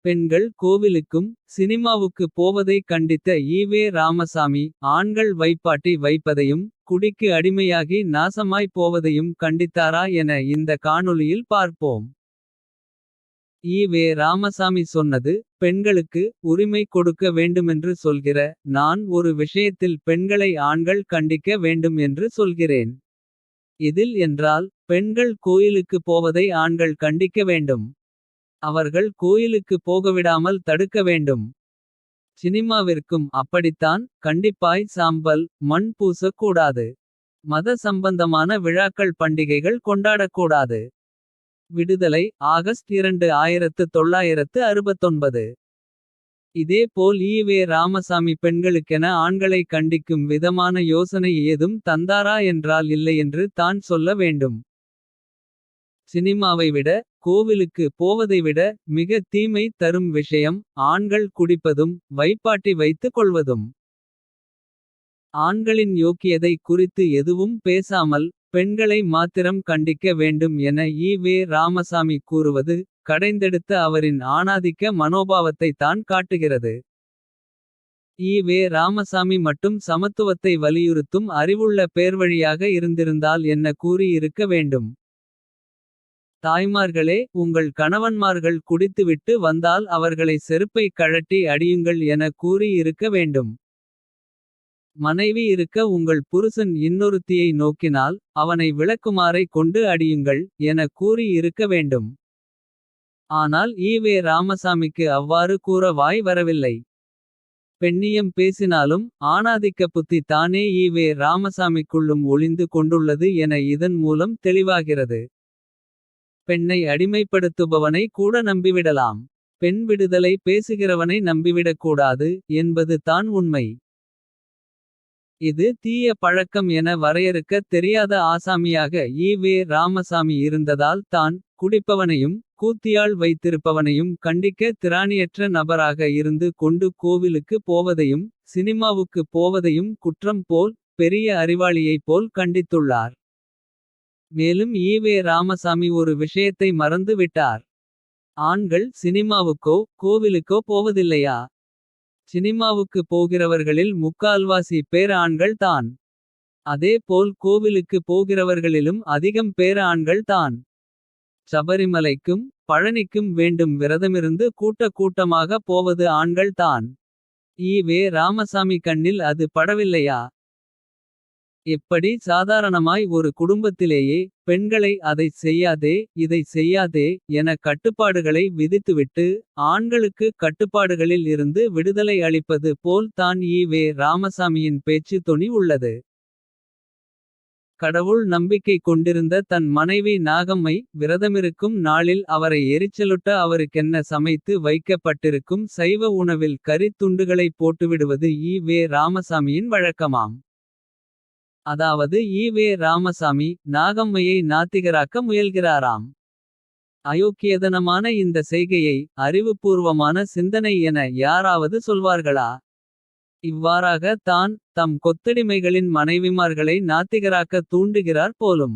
பெண்கள் கோவிலுக்கும் சினிமாவுக்கு போவதை கண்டித்த ஈவே ராமசாமி. ஆண்கள் வைப்பாட்டி வைப்பதையும் குடிக்கு அடிமையாகி நாசமாய் போவதையும் கண்டித்தாரா என இந்த காணொளியில் பார்ப்போம். ஈவே ராமசாமி சொன்னது. பெண்களுக்கு உரிமை கொடுக்க வேண்டுமென்று சொல்கிற. நான் ஒரு விஷயத்தில் பெண்களை ஆண்கள் கண்டிக்க வேண்டும் என்று சொல்கிறேன். இதில் என்றால் பெண்கள் கோயிலுக்கு போவதை ஆண்கள் கண்டிக்க வேண்டும். அவர்கள் கோயிலுக்கு போகவிடாமல் தடுக்க வேண்டும். சினிமாவிற்கும் அப்படித்தான். கண்டிப்பாய் சாம்பல் மண் பூசக் கூடாது. மத சம்பந்தமான விழாக்கள் பண்டிகைகள் கொண்டாடக்கூடாது. விடுதலை ஆகஸ்ட் 2 1969. இதேபோல் ஈவே ராமசாமி பெண்களுக்கென ஆண்களை கண்டிக்கும் விதமான யோசனை ஏதும் தந்தாரா என்றால் இல்லையென்று தான் சொல்ல வேண்டும். சினிமாவை விட கோவிலுக்கு போவதை விட மிக தீமை தரும் விஷயம். ஆண்கள் குடிப்பதும் வைப்பாட்டி வைத்துக் கொள்வதும். ஆண்களின் யோக்கியதை குறித்து எதுவும் பேசாமல். பெண்களை மாத்திரம் கண்டிக்க வேண்டும் என ஈவே ராமசாமி கூறுவது. கடைந்தெடுத்த அவரின் ஆணாதிக்க மனோபாவத்தை தான் காட்டுகிறது. ஈவே ராமசாமி மட்டும் சமத்துவத்தை வலியுறுத்தும் அறிவுள்ள பேர்வழியாக இருந்திருந்தால் என்ன கூறி இருக்க வேண்டும். தாய்மார்களே உங்கள் கணவன்மார்கள் குடித்துவிட்டு வந்தால் அவர்களை செருப்பை கழட்டி அடியுங்கள் என கூறி இருக்க வேண்டும். மனைவி இருக்க உங்கள் புருஷன் இன்னொருத்தியை நோக்கினால். அவனை விளக்குமாறை கொண்டு அடியுங்கள் என கூறி இருக்க வேண்டும். ஆனால் ஈவே ராமசாமிக்கு அவ்வாறு கூற வாய் வரவில்லை. பெண்ணியம் பேசினாலும் ஆணாதிக்க புத்தி தானே ஈவே ராமசாமிக்குள்ளும் ஒளிந்து கொண்டுள்ளது என இதன் மூலம் தெளிவாகிறது. பெண்ணை அடிமைப்படுத்துபவனை கூட நம்பிவிடலாம். பெண் விடுதலை பேசுகிறவனை நம்பிவிடக்கூடாது என்பது தான் உண்மை. இது தீய பழக்கம் என வரையறுக்க தெரியாத ஆசாமியாக ஈவே ராமசாமி இருந்ததால் தான். குடிப்பவனையும் கூத்தியால் வைத்திருப்பவனையும் கண்டிக்க திராணியற்ற நபராக இருந்து கொண்டு கோவிலுக்கு போவதையும். சினிமாவுக்கு போவதையும் குற்றம் போல் பெரிய அறிவாளியைப் போல் கண்டித்துள்ளார். மேலும் ஈவே ராமசாமி ஒரு விஷயத்தை மறந்து விட்டார். ஆண்கள் சினிமாவுக்கோ கோவிலுக்கோ போவதில்லையா. சினிமாவுக்கு போகிறவர்களில் முக்கால்வாசி பேர் ஆண்கள் தான். அதே போல் கோவிலுக்கு போகிறவர்களிலும் அதிகம் பேர் ஆண்கள் தான். சபரிமலைக்கும் பழனிக்கும் வேண்டும் விரதமிருந்து கூட்ட கூட்டமாக போவது ஆண்கள் தான். ஈவே ராமசாமி கண்ணில் அது படவில்லையா. எப்படி சாதாரணமாய் ஒரு குடும்பத்திலேயே பெண்களை அதைச் செய்யாதே இதை செய்யாதே என கட்டுப்பாடுகளை விதித்துவிட்டு. ஆண்களுக்கு கட்டுப்பாடுகளில் இருந்து விடுதலை அளிப்பது போல் தான் ஈவே ராமசாமியின் பேச்சு தொனி உள்ளது. கடவுள் நம்பிக்கை கொண்டிருந்த தன் மனைவி நாகம்மை. விரதமிருக்கும் நாளில் அவரை எரிச்சலுட்ட அவருக்கென்ன சமைத்து வைக்கப்பட்டிருக்கும் சைவ உணவில் கறித் துண்டுகளை போட்டுவிடுவது ஈவே ராமசாமியின் வழக்கமாம். அதாவது ஈவே ராமசாமி நாகம்மையை நாத்திகராக்க முயல்கிறாராம். அயோக்கியதனமான இந்த செய்கையை அறிவுபூர்வமான சிந்தனை என யாராவது சொல்வார்களா. இவ்வாறாக தான் தம் கொத்தடிமைகளின் மனைவிமார்களை நாத்திகராக்க தூண்டுகிறார் போலும்.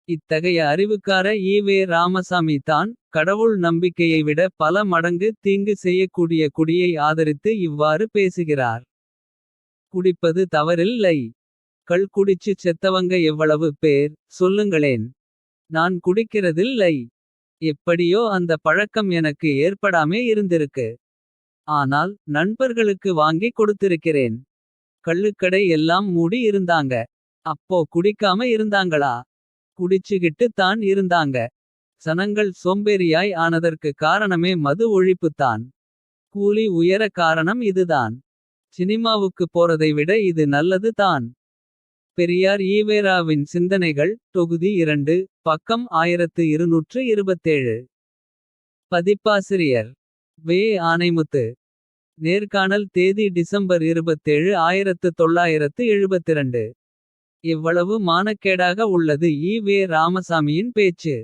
இத்தகைய அறிவுக்கார ஈவே ராமசாமி தான் கடவுள் நம்பிக்கையை விட பல மடங்கு தீங்கு செய்யக்கூடிய குடியை ஆதரித்து இவ்வாறு பேசுகிறார். குடிப்பது தவறில்லை. கள் குடிச்சு செத்தவங்க எவ்வளவு பேர் சொல்லுங்களேன். நான் குடிக்கிறதில்லை. எப்படியோ அந்த பழக்கம் எனக்கு ஏற்படாமே இருந்திருக்கு. ஆனால் நண்பர்களுக்கு வாங்கி கொடுத்திருக்கிறேன். கள்ளுக்கடை எல்லாம் மூடி இருந்தாங்க. அப்போ குடிக்காம இருந்தாங்களா. குடிச்சுகிட்டு தான் இருந்தாங்க. சனங்கள் சோம்பேறியாய் ஆனதற்கு காரணமே மது ஒழிப்புத்தான். கூலி உயர காரணம் இதுதான். சினிமாவுக்கு போறதை விட இது நல்லது தான். பெரியார் ஈவேராவின் சிந்தனைகள் தொகுதி 2 பக்கம் 1227. பதிப்பாசிரியர் வே. ஆனைமுத்து. நேர்காணல் தேதி டிசம்பர் 27 1972. எவ்வளவு மானக்கேடாக உள்ளது ஈவே ராமசாமியின் பேச்சு.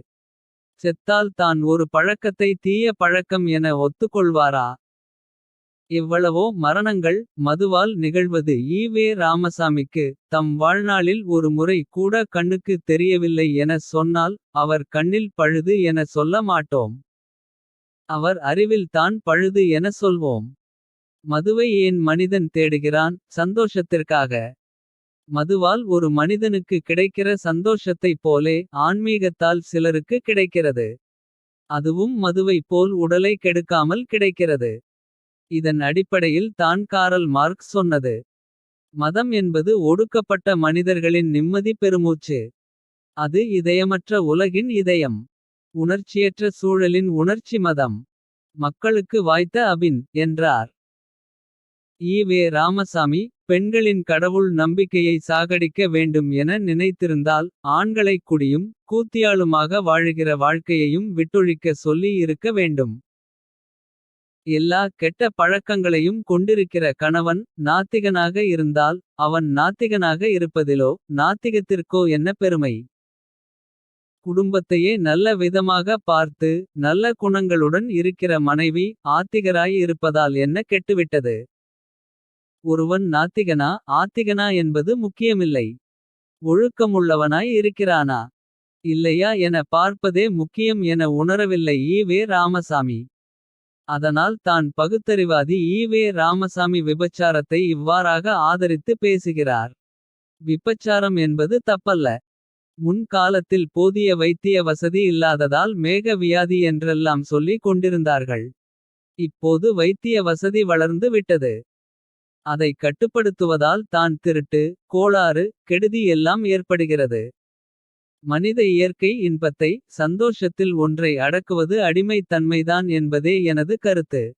செத்தால் தான் ஒரு பழக்கத்தை தீய பழக்கம் என ஒத்துக்கொள்வாரா. எவ்வளவோ மரணங்கள் மதுவால் நிகழ்வது ஈவே ராமசாமிக்கு. தம் வாழ்நாளில் ஒரு முறை கூட கண்ணுக்கு தெரியவில்லை என சொன்னால். அவர் கண்ணில் பழுது என சொல்ல மாட்டோம். அவர் அறிவில் தான் பழுது என சொல்வோம். மதுவை ஏன் மனிதன் தேடுகிறான்? சந்தோஷத்திற்காக. மதுவால் ஒரு மனிதனுக்கு கிடைக்கிற சந்தோஷத்தைப் போலே ஆன்மீகத்தால் சிலருக்கு கிடைக்கிறது. அதுவும் மதுவைப் போல் உடலை கெடுக்காமல் கிடைக்கிறது. இதன் அடிப்படையில் தான் காரல் மார்க்ஸ் சொன்னது. மதம் என்பது ஒடுக்கப்பட்ட மனிதர்களின் நிம்மதி பெருமூச்சு. அது இதயமற்ற உலகின் இதயம். உணர்ச்சியற்ற சூழலின் உணர்ச்சி மதம். மக்களுக்கு வாய்த்த அபின் என்றார். ஈவே ராமசாமி பெண்களின் கடவுள் நம்பிக்கையை சாகடிக்க வேண்டும் என நினைத்திருந்தால். ஆண்களை குடியும் கூத்தியாளுமாக வாழுகிற வாழ்க்கையையும் விட்டொழிக்க சொல்லி இருக்க வேண்டும். எல்லா கெட்ட பழக்கங்களையும் கொண்டிருக்கிற கணவன் நாத்திகனாக இருந்தால். அவன் நாத்திகனாக இருப்பதிலோ நாத்திகத்திற்கோ என்ன பெருமை. குடும்பத்தையே நல்ல விதமாக பார்த்து நல்ல குணங்களுடன் இருக்கிற மனைவி ஆத்திகராய் இருப்பதால் என்ன கெட்டுவிட்டது. ஒருவன் நாத்திகனா ஆத்திகனா என்பது முக்கியமில்லை. ஒழுக்கமுள்ளவனாய் இருக்கிறானா இல்லையா என பார்ப்பதே முக்கியம் என உணரவில்லை ஈவே ராமசாமி. அதனால் தான் பகுத்தறிவாதி ஈவே ராமசாமி விபச்சாரத்தை இவ்வாறாக ஆதரித்து பேசுகிறார். விபச்சாரம் என்பது தப்பல்ல. முன் காலத்தில் போதிய வைத்திய வசதி இல்லாததால் மேக வியாதி என்றெல்லாம் சொல்லிக் கொண்டிருந்தார்கள். இப்போது வைத்திய வசதி வளர்ந்து விட்டது. அதை கட்டுப்படுத்துவதால் தான் திருட்டு கோளாறு கெடுதி எல்லாம் ஏற்படுகிறது. மனித இயற்கை இன்பத்தை சந்தோஷத்தில் ஒன்றை அடக்குவது அடிமைத்தன்மைதான் என்பதே எனது கருத்து.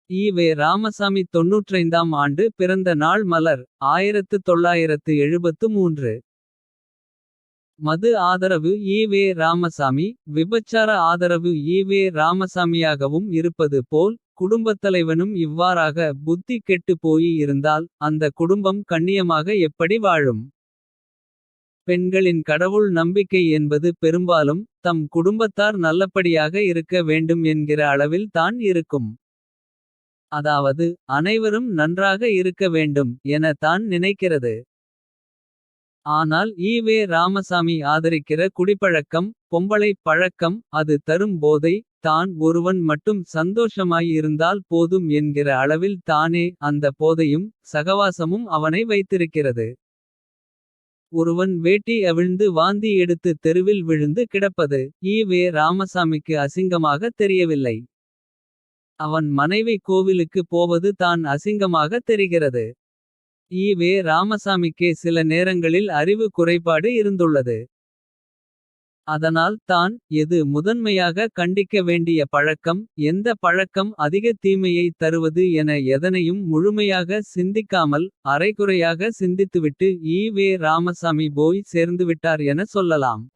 ஈவே ராமசாமி 95ஆம் ஆண்டு பிறந்த நாள் மலர் 1973. மது ஆதரவு ஈவே ராமசாமி விபச்சார ஆதரவு ஈவே ராமசாமியாகவும் இருப்பது போல். குடும்பத்தலைவனும் இவ்வாறாக புத்தி கெட்டு போய் இருந்தால். அந்த குடும்பம் கண்ணியமாக எப்படி வாழும். பெண்களின் கடவுள் நம்பிக்கை என்பது பெரும்பாலும். தம் குடும்பத்தார் நல்லபடியாக இருக்க வேண்டும் என்கிற அளவில் தான் இருக்கும். அதாவது அனைவரும் நன்றாக இருக்க வேண்டும் என தான் நினைக்கிறது. ஆனால் ஈவே ராமசாமி ஆதரிக்கிற குடிப்பழக்கம் பொம்பளை பழக்கம். அது தரும் போதை தான் ஒருவன் மட்டும் சந்தோஷமாய் இருந்தால் போதும் என்கிற அளவில் தானே. அந்த போதையும் சகவாசமும் அவனை வைத்திருக்கிறது. ஒருவன் வேட்டி அவிழ்ந்து வாந்தி எடுத்து தெருவில் விழுந்து கிடப்பது. ஈவே ராமசாமிக்கு அசிங்கமாக தெரியவில்லை. அவன் மனைவி கோவிலுக்கு போவது தான் அசிங்கமாக தெரிகிறது. ஈவே ராமசாமிக்கே சில நேரங்களில் அறிவு குறைபாடு இருந்துள்ளது. அதனால் தான் எது முதன்மையாக கண்டிக்க வேண்டிய பழக்கம். எந்த பழக்கம் அதிக தீமையை தருவது என எதனையும் முழுமையாக சிந்திக்காமல். அரைகுறையாக சிந்தித்துவிட்டு ஈவே ராமசாமி போய் சேர்ந்துவிட்டார் என சொல்லலாம்.